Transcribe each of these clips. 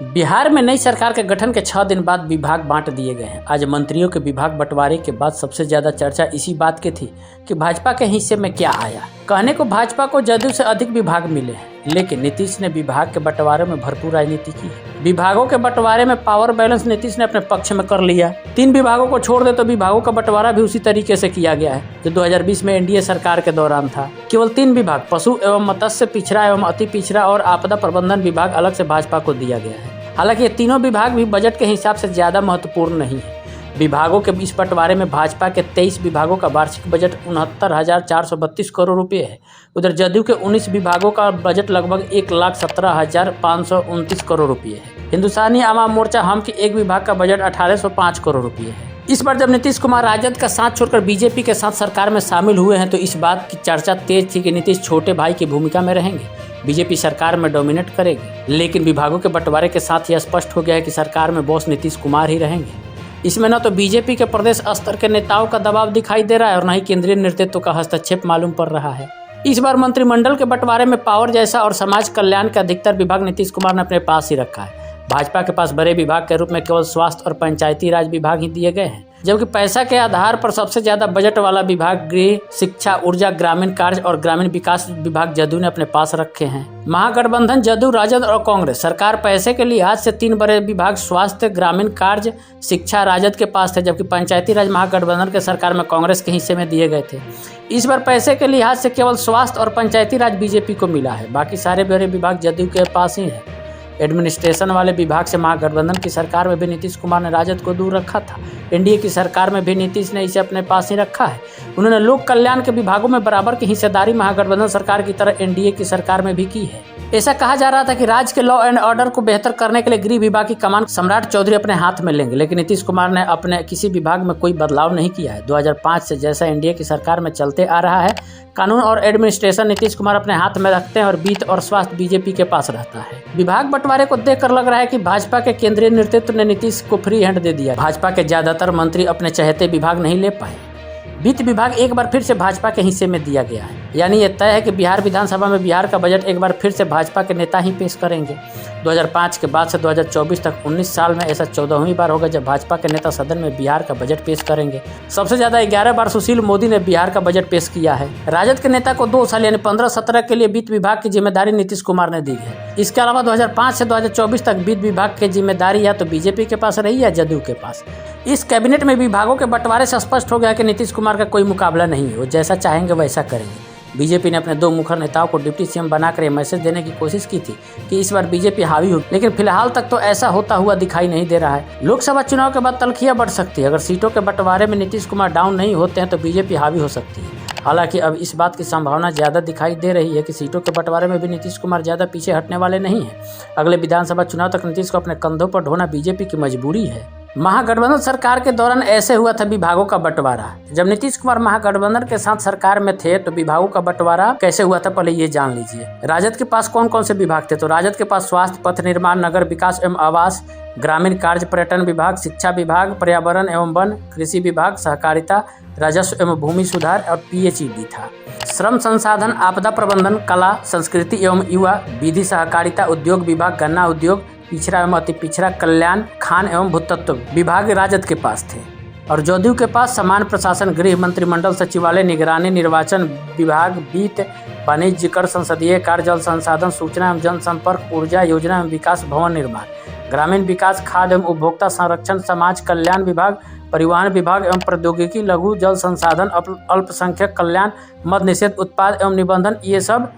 बिहार में नई सरकार के गठन के 6 दिन बाद विभाग बांट दिए गए हैं। आज मंत्रियों के विभाग बंटवारे के बाद सबसे ज्यादा चर्चा इसी बात की थी कि भाजपा के हिस्से में क्या आया। कहने को भाजपा को जदयू से अधिक विभाग मिले हैं, लेकिन नीतीश ने विभाग के बंटवारे में भरपूर राजनीति की है। विभागों के बंटवारे में पावर बैलेंस नीतीश ने अपने पक्ष में कर लिया। 3 विभागों को छोड़ दे तो विभागों का बंटवारा भी उसी तरीके से किया गया है जो 2020 में एनडीए सरकार के दौरान था। केवल 3 विभाग पशु एवं मत्स्य, पिछड़ा एवं अति पिछड़ा और आपदा प्रबंधन विभाग अलग से भाजपा को दिया गया है। हालांकि ये तीनों विभाग भी बजट के हिसाब से ज्यादा महत्वपूर्ण नहीं है। विभागों के इस बंटवारे में भाजपा के 23 विभागों का वार्षिक बजट 69,432 करोड़ रुपए है। उधर जदयू के 19 विभागों का बजट लगभग 1,17,529 करोड़ रुपए है। हिंदुस्तानी आवाम मोर्चा हम के एक विभाग का बजट 1,805 करोड़ रुपए है। इस बार जब नीतीश कुमार राजद का साथ छोड़कर बीजेपी के साथ सरकार में शामिल हुए हैं तो इस बात की चर्चा तेज थी कि नीतीश छोटे भाई की भूमिका में रहेंगे, बीजेपी सरकार में डोमिनेट करेगी। लेकिन विभागों के बंटवारे के साथ यह स्पष्ट हो गया है कि सरकार में बॉस नीतीश कुमार ही रहेंगे। इसमें न तो बीजेपी के प्रदेश स्तर के नेताओं का दबाव दिखाई दे रहा है और न ही केंद्रीय नेतृत्व का हस्तक्षेप मालूम पड़ रहा है। इस बार मंत्रिमंडल के बंटवारे में पावर जैसा और समाज कल्याण का अधिकतर विभाग नीतीश कुमार ने अपने पास ही रखा है। भाजपा के पास बड़े विभाग के रूप में केवल स्वास्थ्य और पंचायती राज विभाग ही दिए गए हैं, जबकि पैसा के आधार पर सबसे ज्यादा बजट वाला विभाग गृह, शिक्षा, ऊर्जा, ग्रामीण कार्य और ग्रामीण विकास विभाग जदयू ने अपने पास रखे हैं। महागठबंधन जदयू, राजद और कांग्रेस सरकार पैसे के लिहाज से 3 बड़े विभाग स्वास्थ्य, ग्रामीण कार्य, शिक्षा राजद के पास थे, जबकि पंचायती राज महागठबंधन के सरकार में कांग्रेस के हिस्से में दिए गए थे। इस बार पैसे के लिहाज से केवल स्वास्थ्य और पंचायती राज बीजेपी को मिला है, बाकी सारे बड़े विभाग जदयू के पास ही है। एडमिनिस्ट्रेशन वाले विभाग से महागठबंधन की सरकार में भी नीतीश कुमार ने राजद को दूर रखा था। एनडीए की सरकार में भी नीतीश ने इसे अपने पास ही रखा है। उन्होंने लोक कल्याण के विभागों में बराबर की हिस्सेदारी महागठबंधन सरकार की तरह एनडीए की सरकार में भी की है। ऐसा कहा जा रहा था कि राज्य के लॉ एंड ऑर्डर को बेहतर करने के लिए गृह विभाग की कमान सम्राट चौधरी अपने हाथ में लेंगे, लेकिन नीतीश कुमार ने अपने किसी विभाग में कोई बदलाव नहीं किया है। 2005 से जैसा एनडीए की सरकार में चलते आ रहा है, कानून और एडमिनिस्ट्रेशन नीतीश कुमार अपने हाथ में रखते हैं और वित्त और स्वास्थ्य बीजेपी के पास रहता है। विभाग बंटवारे को देखकर लग रहा है कि भाजपा के केंद्रीय नेतृत्व ने नीतीश को फ्री हैंड दे दिया। भाजपा के ज्यादातर मंत्री अपने चहेते विभाग नहीं ले पाए। वित्त विभाग एक बार फिर से भाजपा के हिस्से में दिया गया है, यानी यह तय है कि बिहार विधानसभा में बिहार का बजट एक बार फिर से भाजपा के नेता ही पेश करेंगे। 2005 के बाद से 2024 तक 19 साल में ऐसा 14वीं बार होगा जब भाजपा के नेता सदन में बिहार का बजट पेश करेंगे। सबसे ज्यादा 11 बार सुशील मोदी ने बिहार का बजट पेश किया है। राजद के नेता को 2 साल यानी 15-17 के लिए वित्त विभाग की जिम्मेदारी नीतीश कुमार ने दी है। इसके अलावा 2005 से 2024 तक वित्त विभाग की जिम्मेदारी या तो बीजेपी के पास रही या जदयू के पास। इस कैबिनेट में विभागों के बंटवारे से स्पष्ट हो गया कि नीतीश कुमार का कोई मुकाबला नहीं है, वो जैसा चाहेंगे वैसा करेंगे। बीजेपी ने अपने 2 मुखर नेताओं को डिप्टी सीएम बनाकर यह मैसेज देने की कोशिश की थी कि इस बार बीजेपी हावी होगी, लेकिन फिलहाल तक तो ऐसा होता हुआ दिखाई नहीं दे रहा है। लोकसभा चुनाव के बाद तल्खियां बढ़ सकती है। अगर सीटों के बंटवारे में नीतीश कुमार डाउन नहीं होते हैं तो बीजेपी हावी हो सकती है। हालांकि अब इस बात की संभावना ज्यादा दिखाई दे रही है कि सीटों के बंटवारे में भी नीतीश कुमार ज्यादा पीछे हटने वाले नहीं हैं। अगले विधानसभा चुनाव तक नीतीश को अपने कंधों पर ढोना बीजेपी की मजबूरी है। महागठबंधन सरकार के दौरान ऐसे हुआ था विभागों का बंटवारा। जब नीतीश कुमार महागठबंधन के साथ सरकार में थे तो विभागों का बंटवारा कैसे हुआ था पहले ये जान लीजिए। राजद के पास कौन कौन से विभाग थे? तो राजद के पास स्वास्थ्य, पथ निर्माण, नगर विकास एवं आवास, ग्रामीण कार्य, पर्यटन विभाग, शिक्षा विभाग, पर्यावरण एवं वन, कृषि विभाग, सहकारिता, राजस्व एवं भूमि सुधार और पीएचईडी था। श्रम संसाधन, आपदा प्रबंधन, कला, संस्कृति एवं युवा, विधि, सहकारिता, उद्योग विभाग, गन्ना उद्योग, पिछड़ा एवं अति पिछड़ा कल्याण, खान एवं भूतत्व विभाग राजद के पास थे। और जदयू के पास सामान्य प्रशासन, गृह, मंत्रिमंडल, सचिवालय, निगरानी, निर्वाचन विभाग, वित्त, वाणिज्य कर, संसदीय कार्य, जल संसाधन, सूचना एवं जनसंपर्क, ऊर्जा, योजना एवं विकास, भवन निर्माण, ग्रामीण विकास, खाद्य एवं उपभोक्ता संरक्षण, समाज कल्याण विभाग, परिवहन विभाग एवं प्रौद्योगिकी, लघु जल संसाधन, अल्पसंख्यक कल्याण, मद्य निषेध, उत्पाद एवं निबंधन, ये सब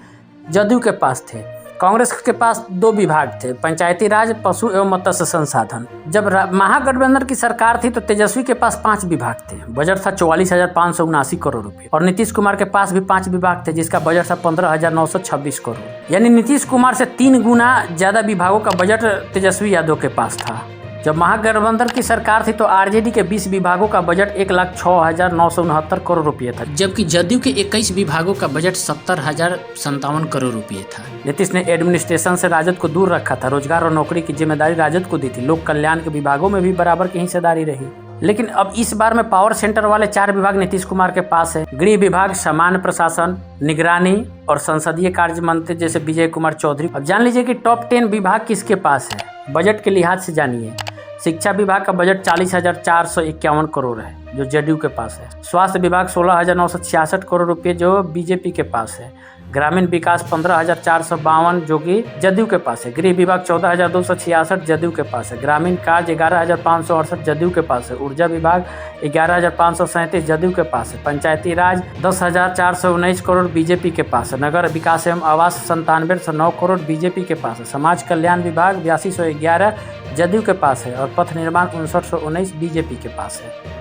जदयू के पास थे। कांग्रेस के पास 2 विभाग थे, पंचायती राज, पशु एवं मत्स्य संसाधन। जब महागठबंधन की सरकार थी तो तेजस्वी के पास 5 विभाग थे। बजट था 44,579 करोड़ रुपए और नीतीश कुमार के पास भी 5 विभाग थे जिसका बजट था 15,926 करोड़, यानी नीतीश कुमार से 3 गुना ज्यादा विभागों का बजट तेजस्वी यादव के पास था। जब महागठबंधन की सरकार थी तो आरजेडी के 20 विभागों का बजट 1,06,969 करोड़ रुपये था, जबकि जदयू के 21 विभागों का बजट 70,057 करोड़ रुपये था। नीतीश ने एडमिनिस्ट्रेशन से राजद को दूर रखा था। रोजगार और नौकरी की जिम्मेदारी राजद को दी थी। लोक कल्याण के विभागों में भी बराबर की हिस्सेदारी रही। लेकिन अब इस बार में पावर सेंटर वाले 4 विभाग नीतीश कुमार के पास है। गृह विभाग, सामान्य प्रशासन, निगरानी और संसदीय कार्य मंत्री जैसे विजय कुमार चौधरी। अब जान लीजिए कि टॉप 10 विभाग किसके पास है, बजट के लिहाज से जानिए। शिक्षा विभाग का बजट 40,451 करोड़ है जो जदयू के पास है। स्वास्थ्य विभाग 16,966 करोड़ रुपये जो बीजेपी के पास है। ग्रामीण विकास 15,452 जो कि जदयू के पास है। गृह विभाग 14,266 जदयू के पास है। ग्रामीण कार्य 11,568 जदयू के पास है। ऊर्जा विभाग 11,537 जदयू के पास है। पंचायती राज 10,419 करोड़ बीजेपी के पास है। नगर विकास एवं आवास 9709 करोड़ बीजेपी के पास है। समाज कल्याण विभाग 8211 जदयू के पास है और पथ निर्माण 5919 बीजेपी के पास है।